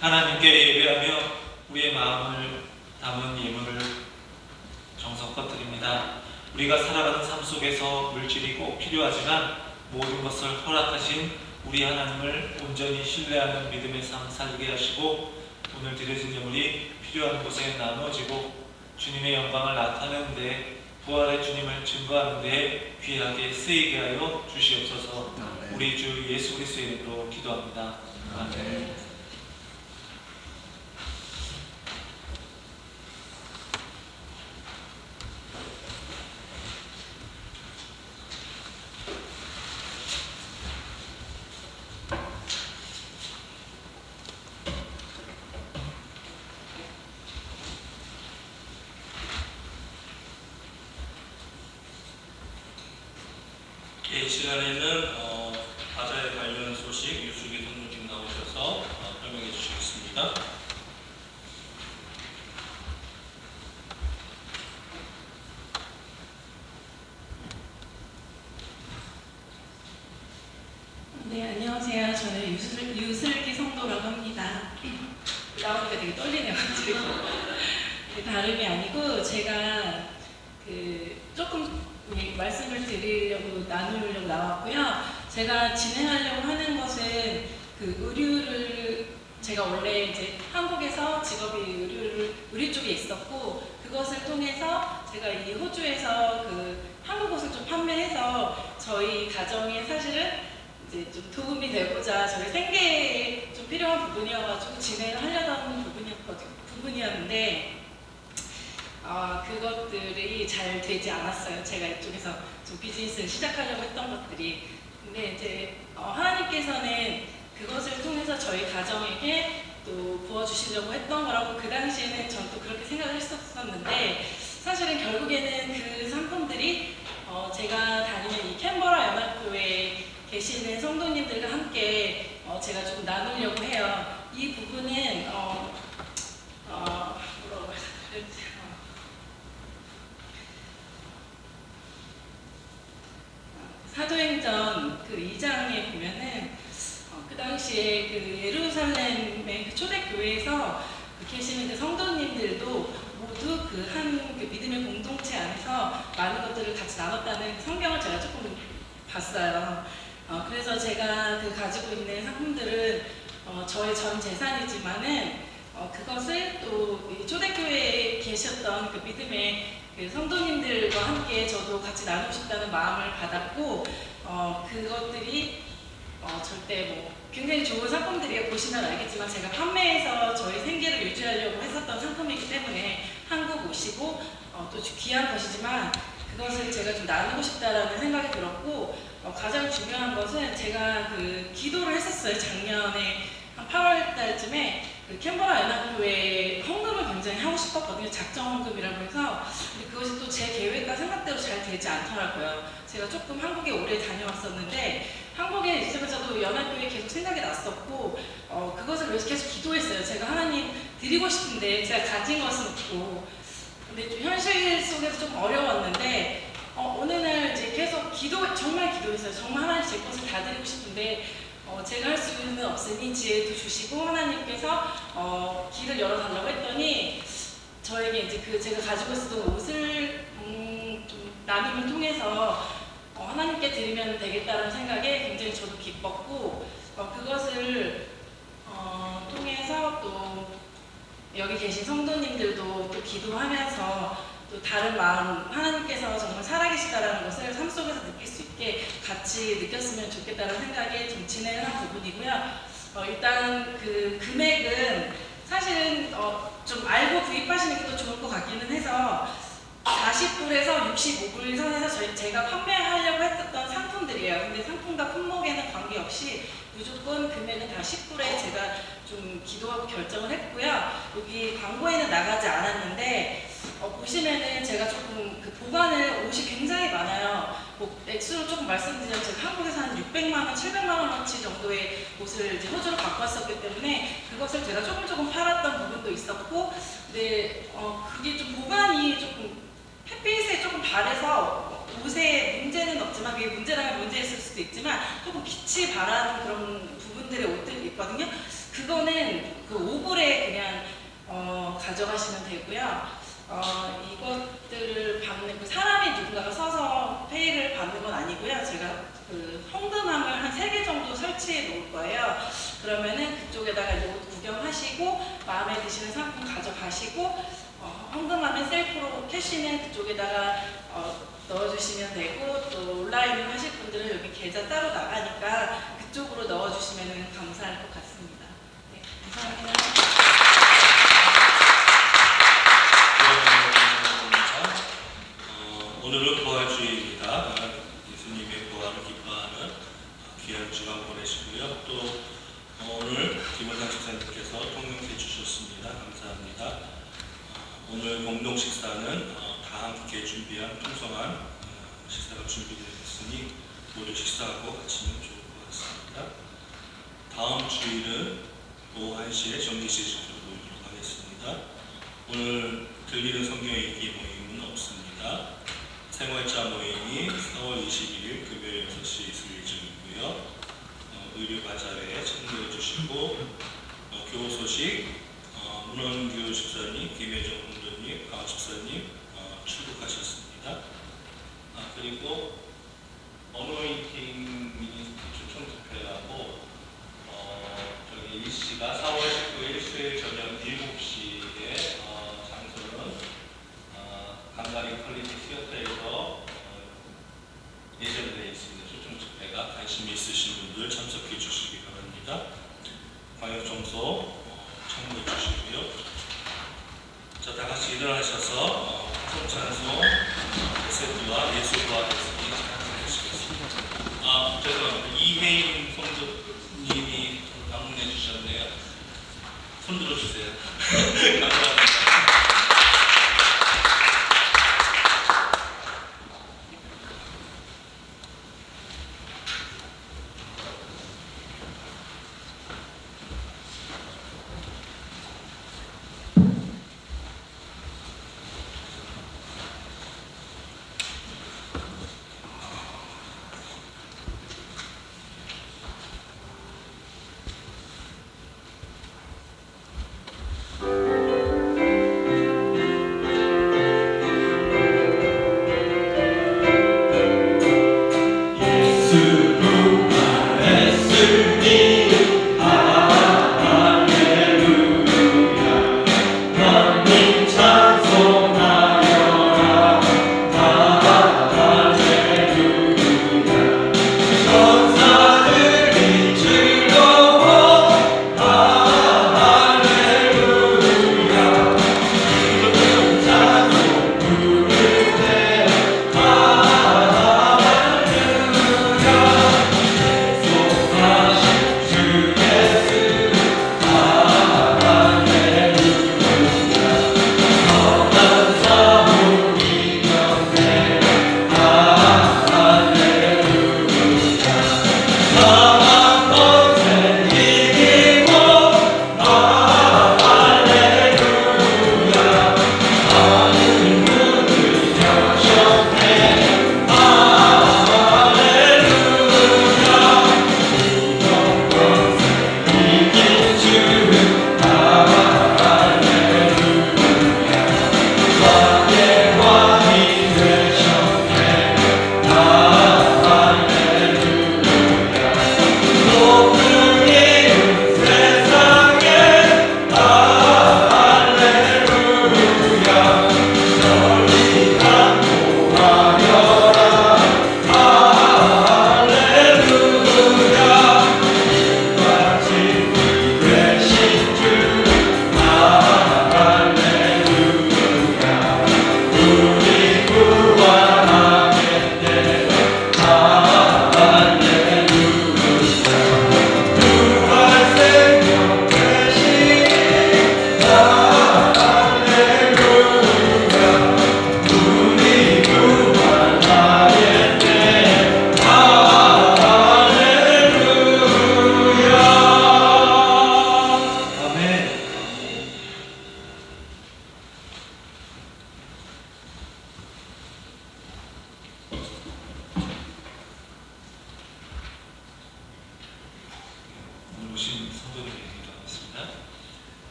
하나님께 예배하며 우리의 마음을 담은 예물을 정성껏 드립니다. 우리가 살아가는 삶 속에서 물질이 꼭 필요하지만 모든 것을 허락하신 우리 하나님을 온전히 신뢰하는 믿음의 삶 살게 하시고 오늘 드려진 예물이 필요한 곳에 나누어지고 주님의 영광을 나타내는 데 부활의 주님을 증거하는 데 귀하게 쓰이게 하여 주시옵소서. 우리 주 예수 그리스도의 이름으로 기도합니다. 아멘. 이 시간에는 바자에 관련 소식 유수기 선생님 나오셔서 설명해 주시겠습니다. 네, 안녕하세요. 저는 유슬기 성도라고 합니다. 나오니까 되게 떨리네요. 다름이 아니고 제가 조금 말씀을 드리려고 나누려고 나왔고요. 제가 진행하려고 하는 것은 의류를 제가 원래 이제 한국에서 직업이 의류 쪽에 있었고 그것을 통해서 제가 이 호주에서 한국 옷을 좀 판매해서 저희 가정에 사실은 이제 좀 도움이 되고자 저희 생계에 좀 필요한 부분이어가지고 진행을 하려던 부분이었는데 그것들이 잘 되지 않았어요. 제가 이쪽에서 좀 비즈니스를 시작하려고 했던 것들이. 근데 이제 하나님께서는 그것을 통해서 저희 가정에게 또 부어주시려고 했던 거라고 그 당시에는 전 또 그렇게 생각을 했었는데, 사실은 결국에는 그 상품들이 제가 다니는 이 캔버라 연합교회에 계시는 성도님들과 함께 제가 좀 나누려고 해요. 이 부분은 뭐라고 해야 되지? 사도행전 그 2장에 보면은 그 당시에 그 예루살렘의 그 초대교회에서 계시는 그 성도님들도 모두 그 한 그 믿음의 공동체 안에서 많은 것들을 같이 나눴다는 그 성경을 제가 조금 봤어요. 그래서 제가 그 가지고 있는 상품들은 저의 전 재산이지만은 그것을 또 이 초대교회에 계셨던 그 믿음의 그 성도님들과 함께 저도 같이 나누고 싶다는 마음을 받았고, 그것들이 절대 뭐 굉장히 좋은 상품들이에요. 보시면 알겠지만 제가 판매해서 저희 생계를 유지하려고 했었던 상품이기 때문에 한국 오시고 또 귀한 것이지만 그것을 제가 좀 나누고 싶다라는 생각이 들었고, 가장 중요한 것은 제가 그 기도를 했었어요. 작년에 한 8월 달쯤에 그 캔버라 연합교회 헌금을 굉장히 하고 싶었거든요. 작정 헌금이라고 해서. 근데 그것이 또 제 계획과 생각대로 잘 되지 않더라고요. 제가 조금 한국에 오래 다녀왔었는데 한국에 있으면서도 연합교회 계속 생각이 났었고, 그것을 위해서 계속 기도했어요. 제가 하나님 드리고 싶은데 제가 가진 것은 없고, 근데 좀 현실 속에서 좀 어려웠는데 어느 날 이제 계속 정말 기도했어요. 정말 하나님 제 것을 다 드리고 싶은데 제가 할 수는 없으니 지혜도 주시고 하나님께서 길을 열어달라고 했더니 저에게 이제 제가 가지고 있었던 옷을 좀 나눔을 통해서 하나님께 드리면 되겠다는 생각에 굉장히 저도 기뻤고, 그것을 통해서 또 여기 계신 성도님들도 또 기도하면서 또 다른 마음, 하나님께서 정말 살아계시다라는 것을 삶 속에서 느낄 수 있게 같이 느꼈으면 좋겠다는 생각에 좀 진행을 한 부분이고요. 일단 그 금액은 사실은 좀 알고 구입하시는 게 더 좋을 것 같기는 해서 40불에서 65불 선에서 제가 판매하려고 했었던 상품들이에요. 근데 상품과 품목에는 관계없이 무조건 금액은 다 10불에 제가 좀 기도하고 결정을 했고요. 여기 광고에는 나가지 않았는데 보시면은 제가 조금 그 보관을 옷이 굉장히 많아요. 뭐 액수를 조금 말씀드리면 제가 한국에서 한 600만 원, 700만 원어치 정도의 옷을 이제 호주로 갖고 왔었기 때문에 그것을 제가 조금 팔았던 부분도 있었고, 근데 그게 좀 보관이 조금 햇빛에 조금 바래서 옷에 문제는 없지만, 그게 문제라면 문제있을 수도 있지만 조금 빛이 바라는 그런 부분들의 옷들이 있거든요. 그거는 그 5불에 그냥 가져가시면 되고요. 이것들을 받는 그 사람이 누군가가 서서 페이를 받는 건 아니고요. 제가 그 헌금함을 한 3개 정도 설치해 놓을 거예요. 그러면은 그쪽에다가 이제 옷 구경하시고 마음에 드시는 상품 가져가시고, 헌금함에 셀프로 캐시는 그쪽에다가 넣어주시면 되고, 또 온라인을 하실 분들은 여기 계좌 따로 나가니까 그쪽으로 넣어주시면 감사할 것 같습니다. 네, 감사합니다. 오늘은 부활주의입니다. 예수님의 부활을 기뻐하는 귀한 주간 보내시고요. 또 오늘 김원상 집사님께서 통명해 주셨습니다. 감사합니다. 오늘 공동 식사는 다 함께 준비한 풍성한 식사가 준비되어 있으니 모두 식사하고 가시면 좋을 것 같습니다. 다음 주일은 오후 1시에 정기 제식으로 모이도록 하겠습니다. 오늘 들리는 성경 읽기 모임은 없습니다. 생활자 모임이 4월 21일 금요일 6시에 있을 예정이고요. 의료 바자회에 참여해 주시고, 교우 소식, 문원교 집사님, 김혜정 공도님, 강 집사님 출국하셨습니다. 그리고 어노인팅 미니스트리 초청 집회라고 저기 일시가 4월 19일 수요일 저녁 7시에 장소는 강가리 퀄리티 시어터에서 예정되어 있습니다. 초청 집회가 관심이 있으신 분들 참석해 주시기 바랍니다. 광역 청소 참고해 주시고요. 자, 다 같이 일어나셔서 손 들어주세요. 감사합니다.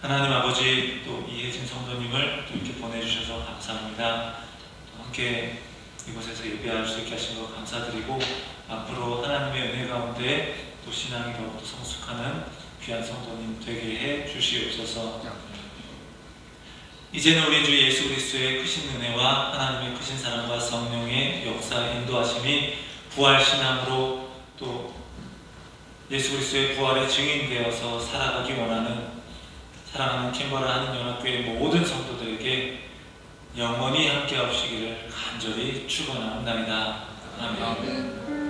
하나님 아버지, 또 이혜진 성도님을 또 이렇게 보내주셔서 감사합니다. 함께 이곳에서 예배할 수 있게 하신 것 감사드리고, 앞으로 하나님의 은혜 가운데 또 신앙이 더욱더 성숙하는 귀한 성도님 되게 해 주시옵소서. 이제는 우리 주 예수 그리스도의 크신 은혜와 하나님의 크신 사랑과 성령의 역사 인도하심이 부활 신앙으로 또 예수 그리스도의 부활의 증인되어서 살아가기 원하는 사랑하는 킴버라 하는 연합교회 모든 성도들에게 영원히 함께 하시기를 간절히 축원합니다. 아멘.